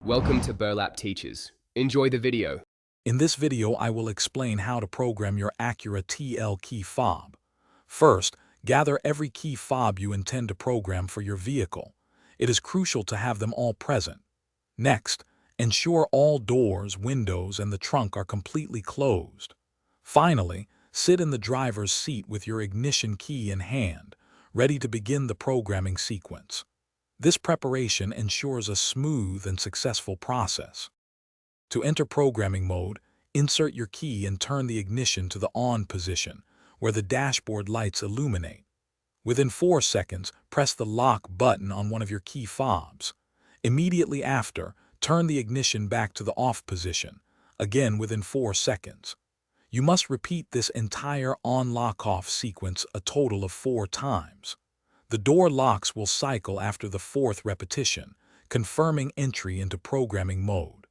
Welcome to Burlap Teachers. Enjoy the video. In this video, I will explain how to program your Acura TL key fob. First, gather every key fob you intend to program for your vehicle. It is crucial to have them all present. Next, ensure all doors, windows, and the trunk are completely closed. Finally, sit in the driver's seat with your ignition key in hand, ready to begin the programming sequence. This preparation ensures a smooth and successful process. To enter programming mode, insert your key and turn the ignition to the on position, where the dashboard lights illuminate. Within 4 seconds, press the lock button on one of your key fobs. Immediately after, turn the ignition back to the off position, again within 4 seconds. You must repeat this entire on-lock-off sequence a total of 4 times. The door locks will cycle after the 4th repetition, confirming entry into programming mode.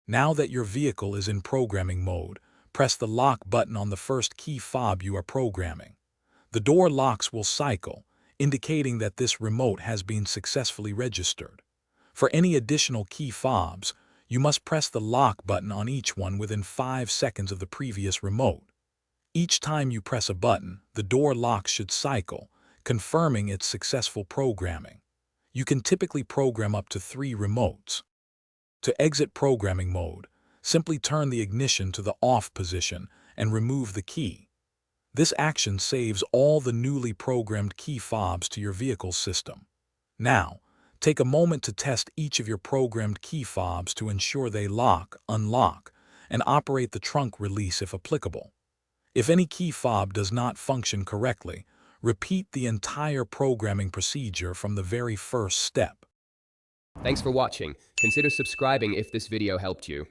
Now that your vehicle is in programming mode, press the lock button on the first key fob you are programming. The door locks will cycle, indicating that this remote has been successfully registered. For any additional key fobs, you must press the lock button on each one within 5 seconds of the previous remote. Each time you press a button, the door locks should cycle, confirming its successful programming. You can typically program up to 3 remotes. To exit programming mode, simply turn the ignition to the off position and remove the key. This action saves all the newly programmed key fobs to your vehicle's system. Now, take a moment to test each of your programmed key fobs to ensure they lock, unlock, and operate the trunk release if applicable. If any key fob does not function correctly, repeat the entire programming procedure from the very first step. Thanks for watching. Consider subscribing if this video helped you.